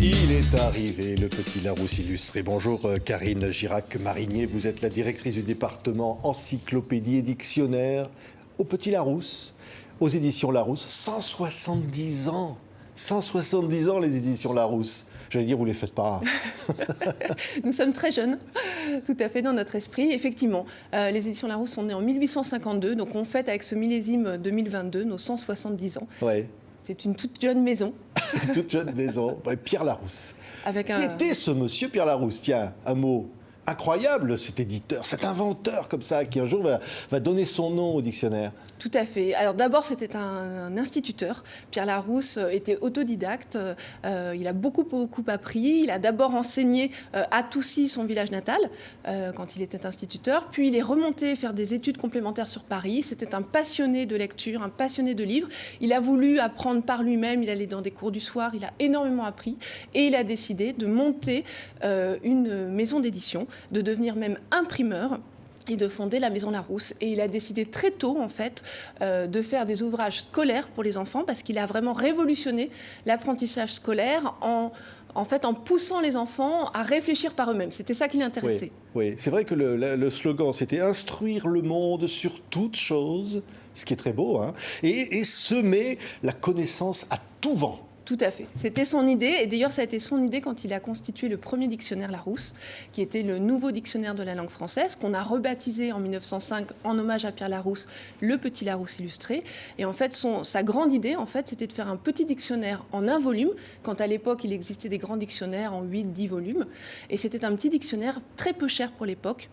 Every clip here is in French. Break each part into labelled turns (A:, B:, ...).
A: Il est arrivé, le petit Larousse illustré. Bonjour Karine Girac-Marinier, vous êtes la directrice du département encyclopédie et dictionnaire au Petit Larousse, aux éditions Larousse. 170 ans 170 ans les éditions Larousse. J'allais dire, vous ne les faites pas.
B: Nous sommes très jeunes, tout à fait dans notre esprit. Effectivement, les éditions Larousse sont nées en 1852, donc on fête avec ce millésime 2022 nos 170 ans.
A: Ouais.
B: C'est une toute jeune maison.
A: Toute jeune maison. Ouais, Pierre Larousse.
B: Qui
A: était ce monsieur Pierre Larousse? Tiens, un mot incroyable, cet éditeur, cet inventeur comme ça, qui un jour va donner son nom au dictionnaire.
B: Tout à fait. Alors d'abord, c'était un instituteur. Pierre Larousse était autodidacte. Il a beaucoup appris. Il a d'abord enseigné à Toucy, son village natal, quand il était instituteur. Puis il est remonté faire des études complémentaires sur Paris. C'était un passionné de lecture, un passionné de livres. Il a voulu apprendre par lui-même. Il allait dans des cours du soir. Il a énormément appris. Et il a décidé de monter une maison d'édition, de devenir même imprimeur et de fonder la Maison Larousse. Et il a décidé très tôt, en fait, de faire des ouvrages scolaires pour les enfants, parce qu'il a vraiment révolutionné l'apprentissage scolaire en poussant les enfants à réfléchir par eux-mêmes. C'était ça qui l'intéressait.
A: Oui. C'est vrai que le slogan, c'était « Instruire le monde sur toute chose », ce qui est très beau, hein, et semer la connaissance à tout vent.
B: Tout à fait. C'était son idée. Et d'ailleurs, ça a été son idée quand il a constitué le premier dictionnaire Larousse, qui était le nouveau dictionnaire de la langue française, qu'on a rebaptisé en 1905 en hommage à Pierre Larousse, le Petit Larousse illustré. Et en fait, sa grande idée, en fait, c'était de faire un petit dictionnaire en un volume, quand à l'époque, il existait des grands dictionnaires en 8-10 volumes. Et c'était un petit dictionnaire très peu cher pour l'époque,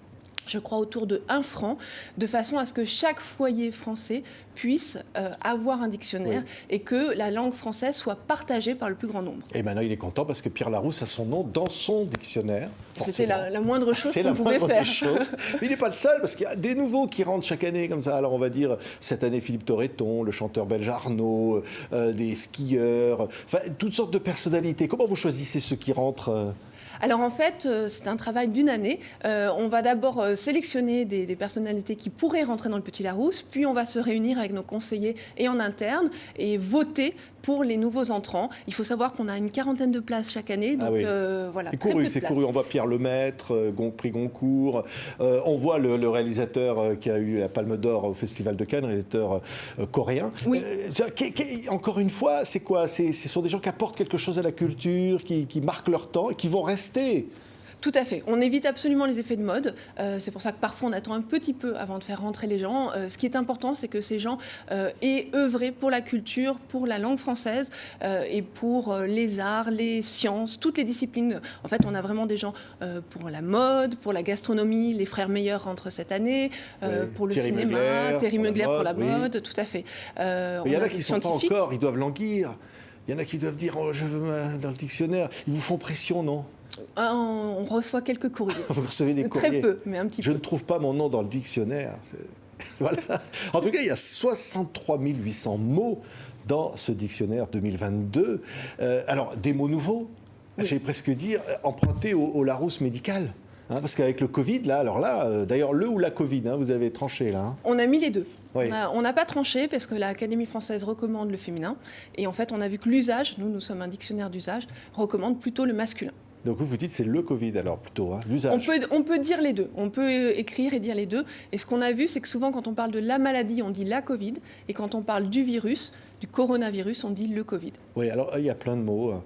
B: je crois autour de 1 franc, de façon à ce que chaque foyer français puisse avoir un dictionnaire et que la langue française soit partagée par le plus grand nombre.
A: Et maintenant, il est content parce que Pierre Larousse a son nom dans son dictionnaire.
B: C'était la moindre chose qu'on pouvait faire.
A: Mais il n'est pas le seul, parce qu'il y a des nouveaux qui rentrent chaque année comme ça. Alors on va dire, cette année, Philippe Torreton, le chanteur belge Arnaud, des skieurs, enfin, toutes sortes de personnalités. Comment vous choisissez ceux qui rentrent
B: Alors en fait, c'est un travail d'une année. On va d'abord sélectionner des personnalités qui pourraient rentrer dans le Petit Larousse, puis on va se réunir avec nos conseillers et en interne et voter pour les nouveaux entrants. Il faut savoir qu'on a une 40aine de places chaque année, donc voilà, très peu de places.
A: On voit Pierre Lemaître, prix Goncourt, on voit le réalisateur qui a eu la Palme d'Or au Festival de Cannes, réalisateur coréen.
B: Oui.
A: Encore une fois, c'est quoi? Ce sont des gens qui apportent quelque chose à la culture, qui marquent leur temps et qui vont rester.
B: Tout à fait. On évite absolument les effets de mode. C'est pour ça que parfois on attend un petit peu avant de faire rentrer les gens. Ce qui est important, c'est que ces gens aient œuvré pour la culture, pour la langue française et pour les arts, les sciences, toutes les disciplines. En fait, on a vraiment des gens pour la mode, pour la gastronomie. Les frères Meyer rentrent cette année, pour le cinéma, Thierry Mugler pour la mode, tout à fait.
A: Il y en a qui ne sont pas encore, ils doivent languir. Il y en a qui doivent dire je veux dans le dictionnaire. Ils vous font pression, non?
B: On reçoit quelques courriers.
A: Vous recevez des courriers?
B: Très peu, mais un petit peu.
A: Je ne trouve pas mon nom dans le dictionnaire. Voilà. En tout cas, il y a 63 800 mots dans ce dictionnaire 2022. Alors, des mots nouveaux, j'ai presque dire, empruntés au Larousse médical. Hein, parce qu'avec le Covid, d'ailleurs, le ou la Covid, vous avez tranché là. Hein.
B: On a mis les deux.
A: Oui.
B: On n'a pas tranché parce que l'Académie française recommande le féminin. Et en fait, on a vu que l'usage, nous sommes un dictionnaire d'usage, recommande plutôt le masculin.
A: Donc vous dites c'est le Covid alors plutôt, l'usage.
B: On peut dire les deux, on peut écrire et dire les deux. Et ce qu'on a vu, c'est que souvent quand on parle de la maladie, on dit la Covid. Et quand on parle du virus, du coronavirus, on dit le Covid.
A: Oui, alors il y a plein de mots.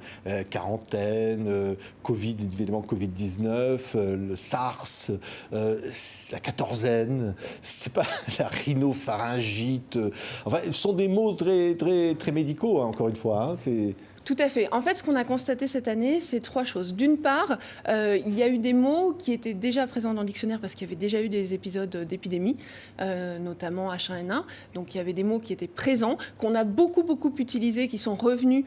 A: Quarantaine, Covid, évidemment Covid-19, le SARS, la quatorzaine, c'est pas la rhinopharyngite. Enfin, ce sont des mots très, très, très médicaux, encore une fois. C'est...
B: Tout à fait. En fait, ce qu'on a constaté cette année, c'est 3 choses. D'une part, il y a eu des mots qui étaient déjà présents dans le dictionnaire parce qu'il y avait déjà eu des épisodes d'épidémie, notamment H1N1. Donc, il y avait des mots qui étaient présents, qu'on a beaucoup utilisés, qui sont revenus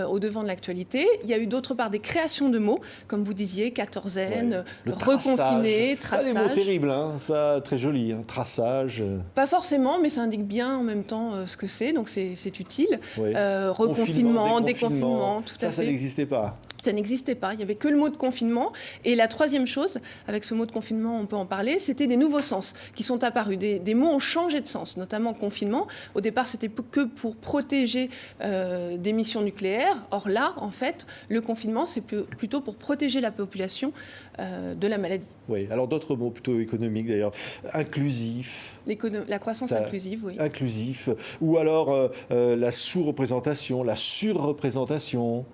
B: au devant de l'actualité. Il y a eu d'autre part des créations de mots, comme vous disiez, quatorzaine, reconfiné, traçage.
A: Pas des mots terribles, c'est pas très joli, traçage.
B: Pas forcément, mais ça indique bien en même temps ce que c'est, donc c'est utile.
A: Oui.
B: Reconfinement, déconfinement. Tout à fait.
A: Ça n'existait pas.
B: Ça n'existait pas, il n'y avait que le mot de confinement. Et la troisième chose, avec ce mot de confinement, on peut en parler, c'était des nouveaux sens qui sont apparus. Des mots ont changé de sens, notamment confinement. Au départ, c'était que pour protéger des missions nucléaires. Or là, en fait, le confinement, c'est plutôt pour protéger la population de la maladie.
A: Oui, alors d'autres mots plutôt économiques d'ailleurs. Inclusif.
B: La croissance inclusive, oui.
A: Inclusif. Ou alors la sous-représentation, la surreprésentation.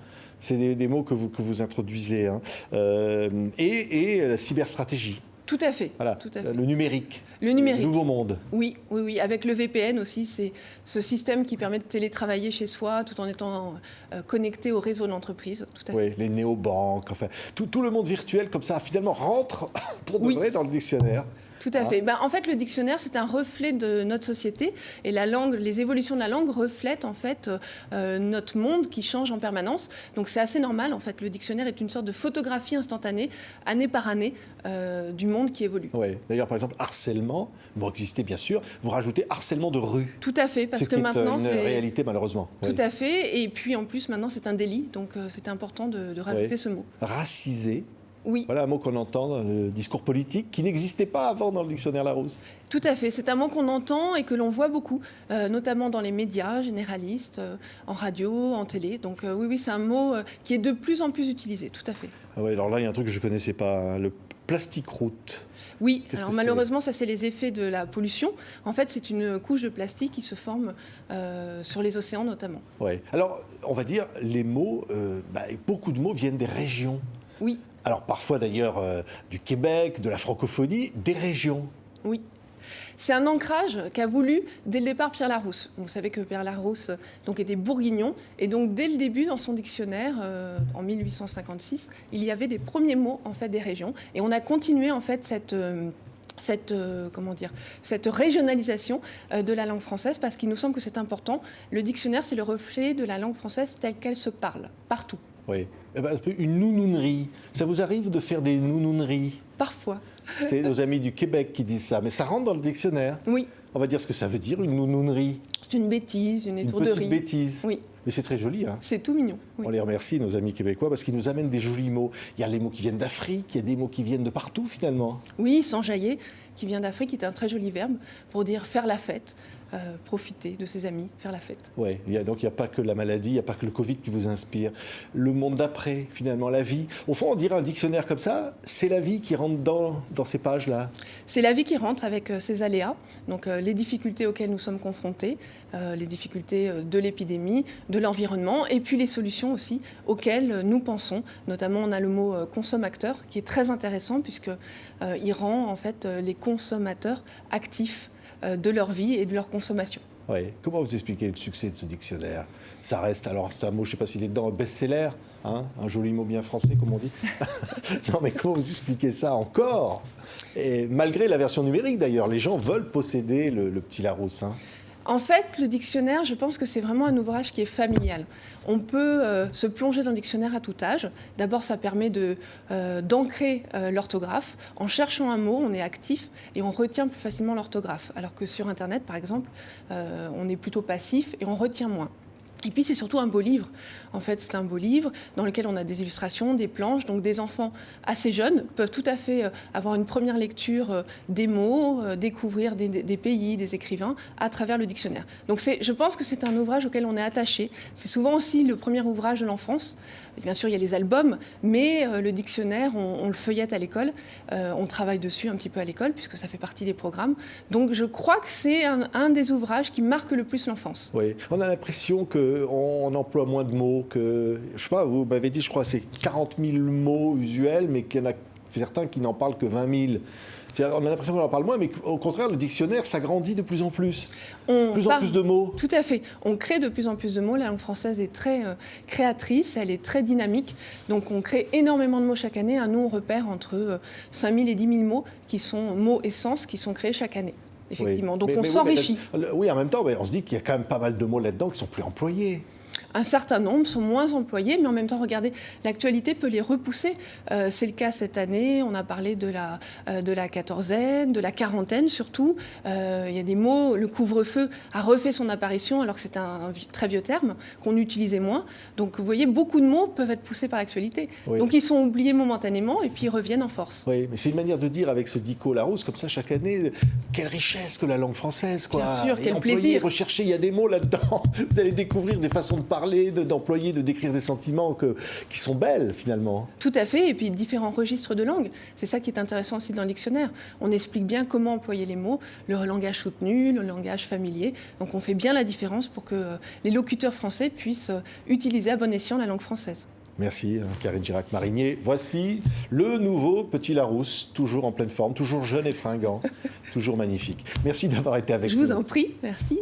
A: C'est des mots que vous introduisez. Hein. Et la cyberstratégie.
B: Tout à fait.
A: Voilà.
B: Tout à fait.
A: Le numérique.
B: Le numérique.
A: Le nouveau monde.
B: Oui. Avec le VPN aussi, c'est ce système qui permet de télétravailler chez soi tout en étant connecté au réseau de l'entreprise. Tout à fait.
A: Oui, les néobanques, enfin, tout le monde virtuel comme ça, finalement, rentre pour de vrai dans le dictionnaire.
B: Tout à fait. En fait, le dictionnaire, c'est un reflet de notre société. Et la langue, les évolutions de la langue reflètent en fait notre monde qui change en permanence. Donc c'est assez normal. En fait, le dictionnaire est une sorte de photographie instantanée, année par année, du monde qui évolue.
A: Oui. D'ailleurs, par exemple, harcèlement, vous existez bien sûr, vous rajoutez harcèlement de rue.
B: Tout à fait, parce que maintenant
A: c'est une réalité malheureusement.
B: Tout à fait. Et puis en plus, maintenant, c'est un délit. Donc c'est important de rajouter ce mot.
A: Racisé.
B: Oui.
A: Voilà un mot qu'on entend dans le discours politique qui n'existait pas avant dans le dictionnaire Larousse.
B: Tout à fait. C'est un mot qu'on entend et que l'on voit beaucoup, notamment dans les médias généralistes, en radio, en télé. Donc oui, c'est un mot qui est de plus en plus utilisé. Tout à fait.
A: Ah ouais, alors là, il y a un truc que je ne connaissais pas, hein, le plastic-route.
B: Oui, alors malheureusement, ça c'est les effets de la pollution. En fait, c'est une couche de plastique qui se forme sur les océans notamment.
A: Oui. Alors, on va dire, les mots, beaucoup de mots viennent des régions.
B: Oui.
A: Alors parfois d'ailleurs du Québec, de la francophonie, des régions.
B: Oui. C'est un ancrage qu'a voulu dès le départ Pierre Larousse. Vous savez que Pierre Larousse donc, était bourguignon. Et donc dès le début, dans son dictionnaire, en 1856, il y avait des premiers mots en fait, des régions. Et on a continué en fait cette régionalisation de la langue française parce qu'il nous semble que c'est important. Le dictionnaire, c'est le reflet de la langue française telle qu'elle se parle, partout.
A: Oui. Une nounounerie. Ça vous arrive de faire des nounouneries?
B: Parfois.
A: C'est nos amis du Québec qui disent ça. Mais ça rentre dans le dictionnaire.
B: Oui.
A: On va dire ce que ça veut dire, une nounounerie.
B: C'est une bêtise, une étourderie.
A: Une petite bêtise.
B: Oui.
A: Mais c'est très joli. Hein.
B: C'est tout mignon. Oui.
A: On les remercie, nos amis québécois, parce qu'ils nous amènent des jolis mots. Il y a les mots qui viennent d'Afrique, il y a des mots qui viennent de partout, finalement.
B: Oui, s'enjailler, qui vient d'Afrique, qui est un très joli verbe pour dire faire la fête. Profiter de ses amis, faire la fête.
A: Oui, donc il n'y a pas que la maladie, il n'y a pas que le Covid qui vous inspire. Le monde d'après, finalement, la vie. Au fond, on dirait un dictionnaire comme ça, c'est la vie qui rentre dans ces pages-là.
B: C'est la vie qui rentre avec ses aléas, donc les difficultés auxquelles nous sommes confrontés, les difficultés de l'épidémie, de l'environnement, et puis les solutions aussi auxquelles nous pensons. Notamment, on a le mot consommateur qui est très intéressant puisqu'il rend en fait les consommateurs actifs de leur vie et de leur consommation.
A: Oui. Comment vous expliquez le succès de ce dictionnaire? Ça reste, alors c'est un mot, je ne sais pas s'il est dedans, un best-seller, hein, un joli mot bien français, comme on dit. Non, mais comment vous expliquez ça encore? Et malgré la version numérique, d'ailleurs, les gens veulent posséder le petit Larousse. Hein.
B: En fait, le dictionnaire, je pense que c'est vraiment un ouvrage qui est familial. On peut se plonger dans le dictionnaire à tout âge. D'abord, ça permet d'ancrer l'orthographe. En cherchant un mot, on est actif et on retient plus facilement l'orthographe. Alors que sur Internet, par exemple, on est plutôt passif et on retient moins. Et puis c'est surtout un beau livre. En fait, c'est un beau livre dans lequel on a des illustrations, des planches. Donc des enfants assez jeunes peuvent tout à fait avoir une première lecture des mots, découvrir des pays, des écrivains à travers le dictionnaire. Donc je pense que c'est un ouvrage auquel on est attaché. C'est souvent aussi le premier ouvrage de l'enfance. Bien sûr, il y a les albums, mais le dictionnaire, on le feuillette à l'école. On travaille dessus un petit peu à l'école, puisque ça fait partie des programmes. Donc, je crois que c'est un des ouvrages qui marque le plus l'enfance.
A: Oui, on a l'impression qu'on emploie moins de mots que... Je sais pas, vous m'avez dit, je crois, c'est 40 000 mots usuels, mais qu'il y en a certains qui n'en parlent que 20 000. On a l'impression qu'on en parle moins, mais au contraire, le dictionnaire s'agrandit de plus en plus. En plus de mots.
B: Tout à fait. On crée de plus en plus de mots. La langue française est très créatrice, elle est très dynamique. Donc on crée énormément de mots chaque année. Nous, on repère entre 5 000 et 10 000 mots qui sont mots et sens qui sont créés chaque année. Effectivement.
A: Oui.
B: Donc on s'enrichit.
A: Oui, en même temps, on se dit qu'il y a quand même pas mal de mots là-dedans qui ne sont plus employés.
B: Un certain nombre sont moins employés, mais en même temps, regardez, l'actualité peut les repousser. C'est le cas cette année. On a parlé de la quatorzaine, de la quarantaine surtout. Il y a des mots, le couvre-feu a refait son apparition alors que c'est un très vieux terme qu'on utilisait moins. Donc vous voyez, beaucoup de mots peuvent être poussés par l'actualité.
A: Oui.
B: Donc ils sont oubliés momentanément et puis ils reviennent en force.
A: Oui, mais c'est une manière de dire avec ce dico Larousse, comme ça chaque année, quelle richesse que la langue française, quoi.
B: Bien sûr, quel
A: employer,
B: plaisir.
A: Rechercher, il y a des mots là-dedans. Vous allez découvrir des façons de parler, d'employer, de décrire des sentiments qui sont belles finalement.
B: Tout à fait, et puis différents registres de langue. C'est ça qui est intéressant aussi dans le dictionnaire. On explique bien comment employer les mots, le langage soutenu, le langage familier. Donc on fait bien la différence pour que les locuteurs français puissent utiliser à bon escient la langue française.
A: Merci Karine Girac-Marinier. Voici le nouveau Petit Larousse, toujours en pleine forme, toujours jeune et fringant, toujours magnifique. Merci d'avoir été avec nous.
B: Je vous en prie, merci.